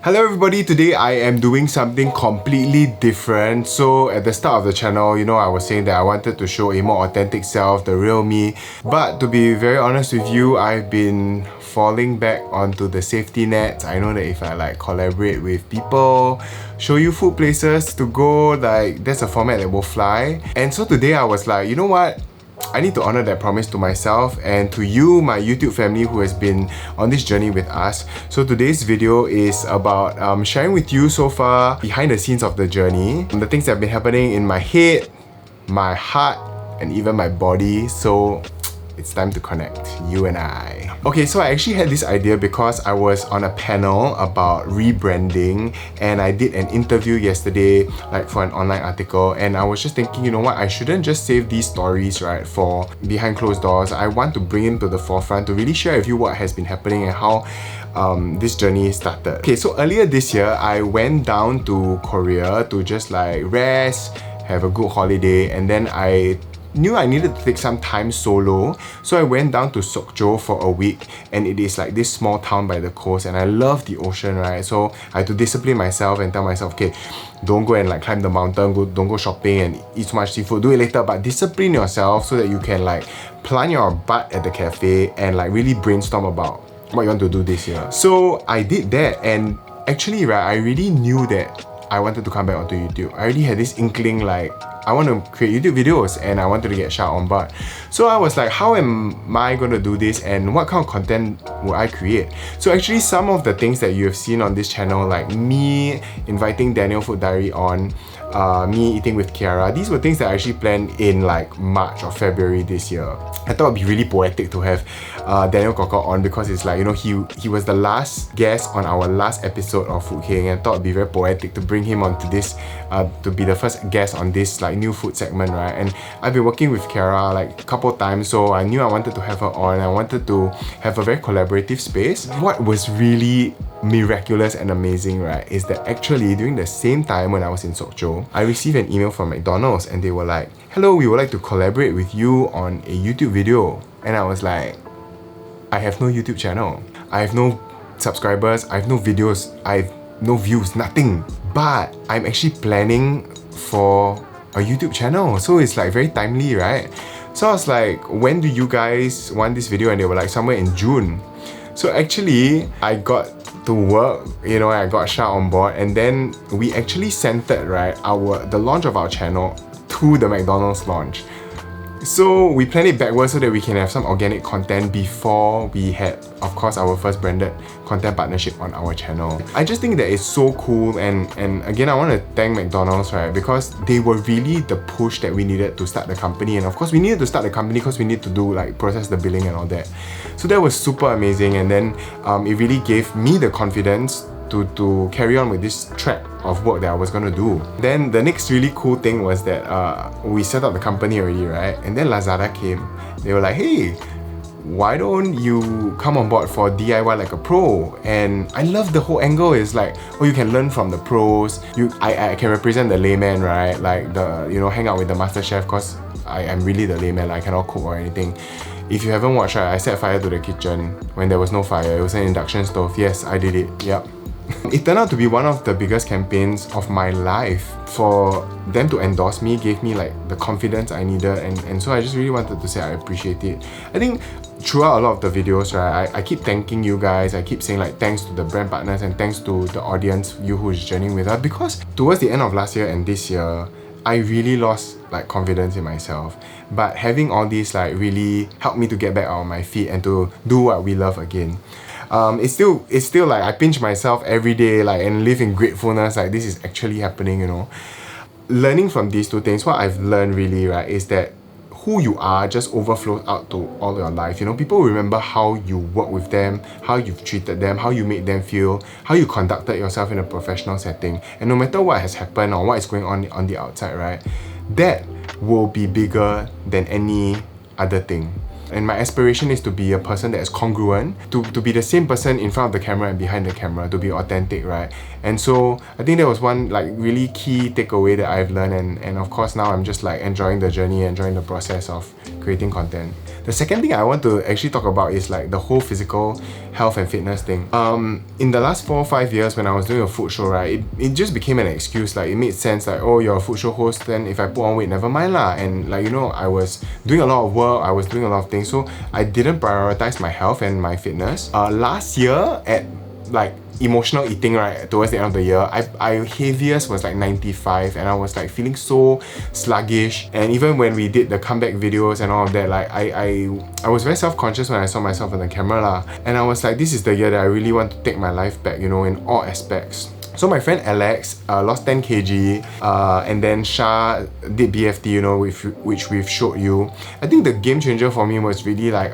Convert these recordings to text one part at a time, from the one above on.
Hello everybody, today I am doing something completely different. So at the start of the channel, I was saying that I wanted to show a more authentic self, the real me. But to be very honest with you, I've been falling back onto the safety nets. I know that if I collaborate with people, show you food places to go, that's a format that will fly. And so today I was like, you know what? I need to honor that promise to myself and to you, my YouTube family who has been on this journey with us. So today's video is about sharing with you so far behind the scenes of the journey, the things that have been happening in my head, my heart, and even my body. So it's time to connect, you and I. Okay, so I actually had this idea because I was on a panel about rebranding and I did an interview yesterday for an online article, and I was just thinking, you know what, I shouldn't just save these stories, right, for behind closed doors. I want to bring them to the forefront to really share with you what has been happening and how this journey started. Okay, so earlier this year, I went down to Korea to just rest, have a good holiday, and then I knew I needed to take some time solo, so I went down to Sokcho for a week, and it is this small town by the coast, and I love the ocean, right? So I had to discipline myself and tell myself, okay, don't go and climb the mountain, don't go shopping and eat so much seafood, do it later, but discipline yourself so that you can plant your butt at the cafe and really brainstorm about what you want to do this year. So I did that, and actually, right, I really knew that I wanted to come back onto YouTube. I already had this inkling I want to create YouTube videos and I wanted to get Shah on board. So I was like, how am I going to do this and what kind of content will I create? So actually some of the things that you have seen on this channel, like me inviting Daniel Food Diary on, me eating with Kiara, these were things that I actually planned in March or February this year. I thought it'd be really poetic to have Daniel Kokok on because it's he was the last guest on our last episode of Food King, and I thought it'd be very poetic to bring him onto this, to be the first guest on this new food segment, right? And I've been working with Kiara a couple times, so I knew I wanted to have her on. I wanted to have a very collaborative space. What was really miraculous and amazing, right, is that actually during the same time when I was in Sokcho, I received an email from McDonald's and they were like, hello, we would like to collaborate with you on a YouTube video. And I was like, I have no YouTube channel. I have no subscribers, I have no videos, I have no views, nothing. But I'm actually planning for a YouTube channel, so it's very timely, right? So I was like, when do you guys want this video? And they were like, somewhere in June. So actually, I got to work, I got Shah on board, and then we actually centered, right, the launch of our channel to the McDonald's launch. So we planned it backwards so that we can have some organic content before we had, of course, our first branded content partnership on our channel. I just think that it's so cool, and again, I want to thank McDonald's, right, because they were really the push that we needed to start the company. And of course, we needed to start the company because we need to do process the billing and all that. So that was super amazing, and then it really gave me the confidence to carry on with this track of work that I was gonna do. Then the next really cool thing was that we set up the company already, right? And then Lazada came. They were like, hey, why don't you come on board for DIY like a pro? And I love the whole angle. Is oh, you can learn from the pros. I can represent the layman, right? Hang out with the master chef, because I am really the layman. I cannot cook or anything. If you haven't watched, right, I set fire to the kitchen when there was no fire. It was an induction stove. Yes, I did it. Yep. It turned out to be one of the biggest campaigns of my life. For them to endorse me gave me the confidence I needed, and so I just really wanted to say I appreciate it. I think throughout a lot of the videos, right, I keep thanking you guys. I keep saying thanks to the brand partners and thanks to the audience, you who is journeying with us, because towards the end of last year and this year, I really lost confidence in myself. But having all these really helped me to get back on my feet and to do what we love again. It's still I pinch myself every day and live in gratefulness this is actually happening, Learning from these two things, what I've learned really, right, is that who you are just overflows out to all your life. People remember how you work with them, how you've treated them, how you made them feel, how you conducted yourself in a professional setting. And no matter what has happened or what is going on the outside, right, that will be bigger than any other thing. And my aspiration is to be a person that is congruent, to be the same person in front of the camera and behind the camera, to be authentic, right? And so I think that was one really key takeaway that I've learned, and of course now I'm just enjoying the journey, enjoying the process of creating content. The second thing I want to actually talk about is the whole physical health and fitness thing. In the last 4 or 5 years when I was doing a food show, right, it just became an excuse. Like, it made sense, like, oh, you're a food show host, then if I put on weight, never mind lah. And like, you know, I was doing a lot of work, I was doing a lot of things, so I didn't prioritize my health and my fitness. Last year at like emotional eating, right, towards the end of the year, I heaviest was like 95, and I was like feeling so sluggish. And even when we did the comeback videos and all of that, like I was very self-conscious when I saw myself on the camera lah. And I was like, this is the year that I really want to take my life back, you know, in all aspects. So my friend Alex lost 10 kg, and then Shah did BFT, you know, which we've showed you. I think the game changer for me was really like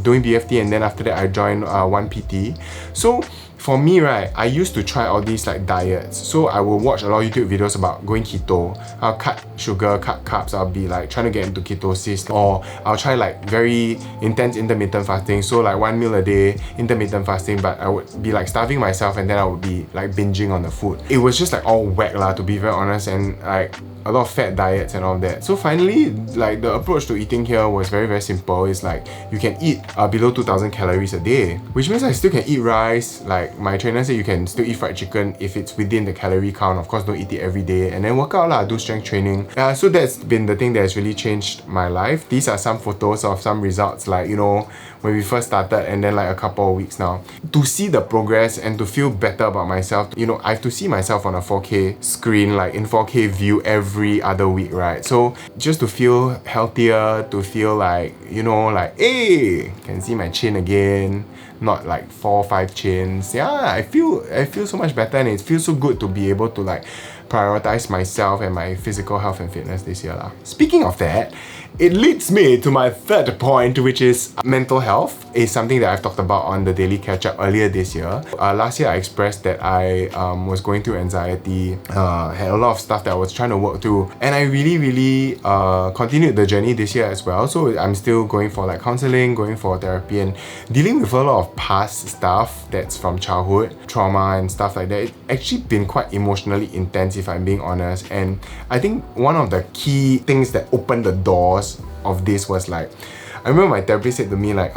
doing BFT, and then after that I joined 1PT. So for me, right, I used to try all these like diets. So I will watch a lot of YouTube videos about going keto. I'll cut sugar, cut carbs, I'll be like trying to get into ketosis, or I'll try like very intense intermittent fasting. So like 1 meal a day, intermittent fasting, but I would be like starving myself, and then I would be like binging on the food. It was just like all whack lah, to be very honest, and like a lot of fat diets and all that. So finally, like the approach to eating here was very, very simple. It's like you can eat below 2000 calories a day, which means I still can eat rice. Like my trainer said, you can still eat fried chicken if it's within the calorie count. Of course, don't eat it every day, and then work out lah, do strength training. So that's been the thing that has really changed my life. These are some photos of some results, like, you know, when we first started, and then like a couple of weeks now. To see the progress and to feel better about myself, you know, I have to see myself on a 4K screen, like in 4K view every other week, right? So just to feel healthier, to feel like, you know, like, hey, can see my chin again, not like 4 or 5 chins. Yeah, I feel so much better, and it feels so good to be able to like prioritize myself and my physical health and fitness this year lah. Speaking of that, it leads me to my third point, which is mental health. Is something that I've talked about on the daily catch-up earlier this year. Last year I expressed that I was going through anxiety, had a lot of stuff that I was trying to work through, and I really continued the journey this year as well. So I'm still going for like counseling, going for therapy, and dealing with a lot of past stuff that's from childhood, trauma and stuff like that. It's actually been quite emotionally intense, if I'm being honest. And I think one of the key things that opened the doors of this was like, I remember my therapist said to me like,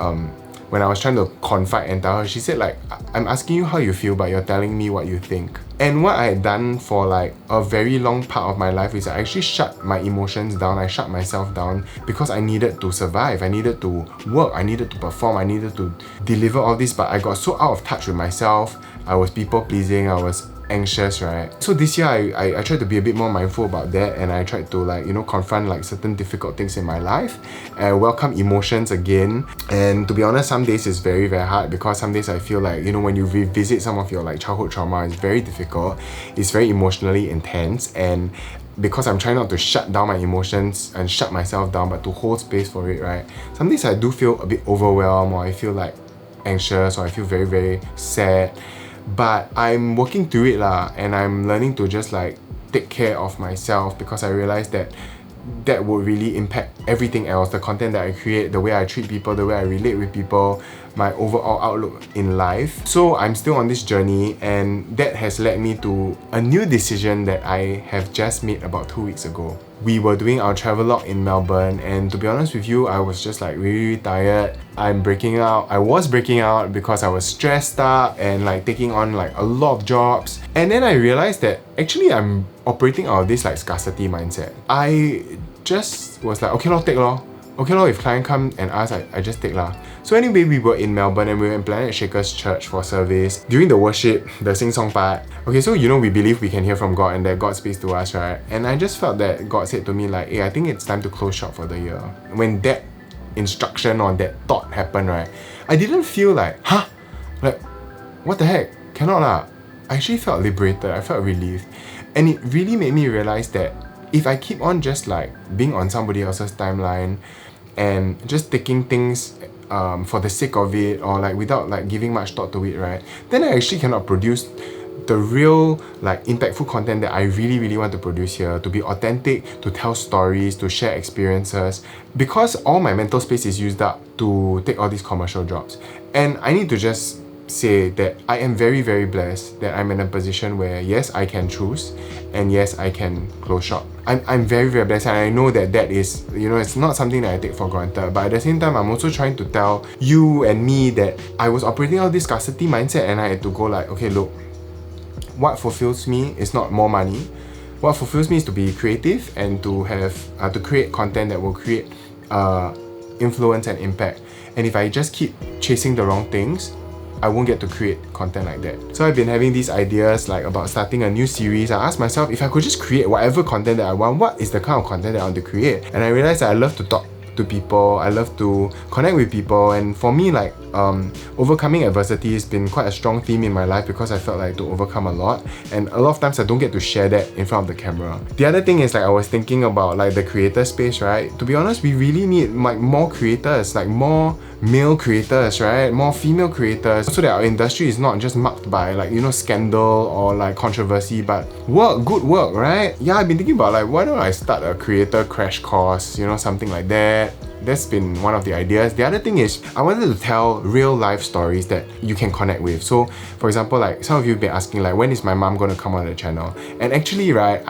when I was trying to confide and tell her, she said like, I'm asking you how you feel, but you're telling me what you think. And what I had done for like a very long part of my life is I actually shut my emotions down, I shut myself down, because I needed to survive, I needed to work, I needed to perform, I needed to deliver all this, but I got so out of touch with myself. I was people pleasing, I was anxious, right? So this year I tried to be a bit more mindful about that, and I tried to like, you know, confront like certain difficult things in my life and welcome emotions again. And to be honest, some days it's very, very hard, because some days I feel like, you know, when you revisit some of your like childhood trauma, it's very difficult, it's very emotionally intense. And because I'm trying not to shut down my emotions and shut myself down, but to hold space for it, right? Some days I do feel a bit overwhelmed, or I feel like anxious, or I feel very, very sad. But I'm working through it lah, and I'm learning to just like take care of myself, because I realized that that would really impact everything else, the content that I create, the way I treat people, the way I relate with people, my overall outlook in life. So I'm still on this journey, and that has led me to a new decision that I have just made about 2 weeks ago. We were doing our travelogue in Melbourne, and to be honest with you, I was just like really tired. I was breaking out because I was stressed up and like taking on like a lot of jobs. And then I realized that actually I'm operating out of this like scarcity mindset. I just was like, okay lor, take lor. Okay lor, if client come and ask, I just take lah. So anyway, we were in Melbourne, and we were in Planet Shakers Church for service. During the worship, the sing-song part, okay, so you know, we believe we can hear from God and that God speaks to us, right? And I just felt that God said to me like, hey, I think it's time to close shop for the year. When that instruction or that thought happened, right, I didn't feel like, huh? Like, what the heck? Cannot lah. I actually felt liberated, I felt relieved. And it really made me realize that if I keep on just like being on somebody else's timeline and just taking things for the sake of it, or like without like giving much thought to it, right, then I actually cannot produce the real like impactful content that I really want to produce here, to be authentic, to tell stories, to share experiences, because all my mental space is used up to take all these commercial jobs. And I need to just say that I am very, very blessed that I'm in a position where yes, I can choose, and yes, I can close shop. I'm very, very blessed, and I know that that is, you know, it's not something that I take for granted, but at the same time, I'm also trying to tell you and me that I was operating out this scarcity mindset, and I had to go like, okay, look, what fulfills me is not more money. What fulfills me is to be creative and to have to create content that will create influence and impact. And if I just keep chasing the wrong things, I won't get to create content like that. So I've been having these ideas like about starting a new series. I asked myself, if I could just create whatever content that I want, what is the kind of content that I want to create? And I realized that I love to talk to people, I love to connect with people, and for me, like overcoming adversity has been quite a strong theme in my life because I felt like to overcome a lot, and a lot of times I don't get to share that in front of the camera. The other thing is, like, I was thinking about like the creator space, right? To be honest, we really need like more creators, like more male creators, right? More female creators, so that our industry is not just marked by like, you know, scandal or like controversy, but work, good work, right? Yeah, I've been thinking about like, why don't I start a creator crash course, you know, something like that. That's been one of the ideas. The other thing is, I wanted to tell real life stories that you can connect with. So, for example, like some of you have been asking like, when is my mom gonna come on the channel? And actually, right,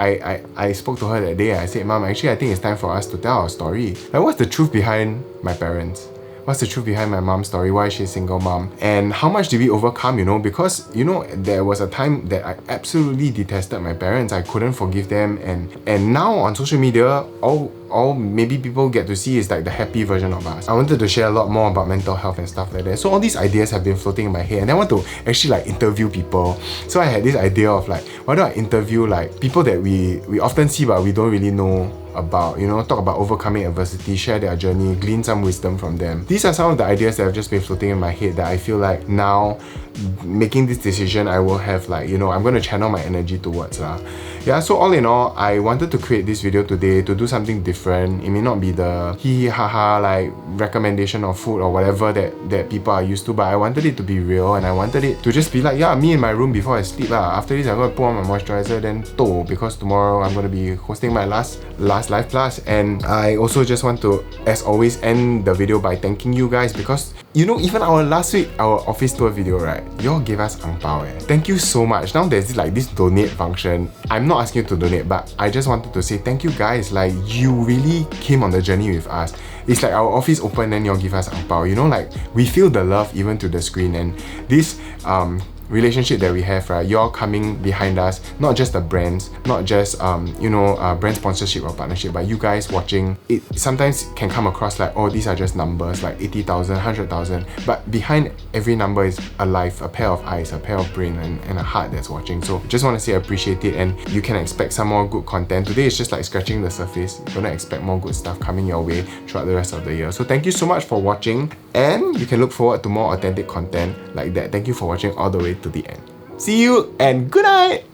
I spoke to her that day. I said, Mom, actually, I think it's time for us to tell our story. Like, what's the truth behind my parents? What's the truth behind my mom's story? Why is she a single mom? And how much did we overcome, you know? Because, you know, there was a time that I absolutely detested my parents. I couldn't forgive them. And now on social media, all maybe people get to see is like the happy version of us. I wanted to share a lot more about mental health and stuff like that. So all these ideas have been floating in my head, and I want to actually like interview people. So I had this idea of like, why don't I interview like people that we often see but we don't really know about, you know, talk about overcoming adversity, share their journey, glean some wisdom from them. These are some of the ideas that have just been floating in my head that I feel like now, making this decision, I will have like, you know, I'm going to channel my energy towards lah. Yeah, so all in all, I wanted to create this video today to do something different. It may not be the hee haha like recommendation of food or whatever that people are used to, but I wanted it to be real, and I wanted it to just be like, yeah, me in my room before I sleep lah. After this, I'm going to put on my moisturizer, then toh, because tomorrow I'm going to be hosting my last live class. And I also just want to, as always, end the video by thanking you guys, because, you know, even our last week, our office tour video, right, y'all gave us ang pao eh. Thank you so much. Now there's this donate function. I'm not asking you to donate, but I just wanted to say thank you guys. Like, you really came on the journey with us. It's like our office open and y'all give us ang pao, you know, like we feel the love even to the screen. And this relationship that we have, right, you're coming behind us, not just the brands, not just you know, brand sponsorship or partnership, but you guys watching, it sometimes can come across like, oh, these are just numbers, like 80,000, 100,000, but behind every number is a life, a pair of eyes, a pair of brain, and a heart that's watching. So just want to say I appreciate it, and you can expect some more good content. Today is just like scratching the surface. You're gonna expect more good stuff coming your way throughout the rest of the year. So thank you so much for watching, and you can look forward to more authentic content like that. Thank you for watching all the way to the end. See you and good night!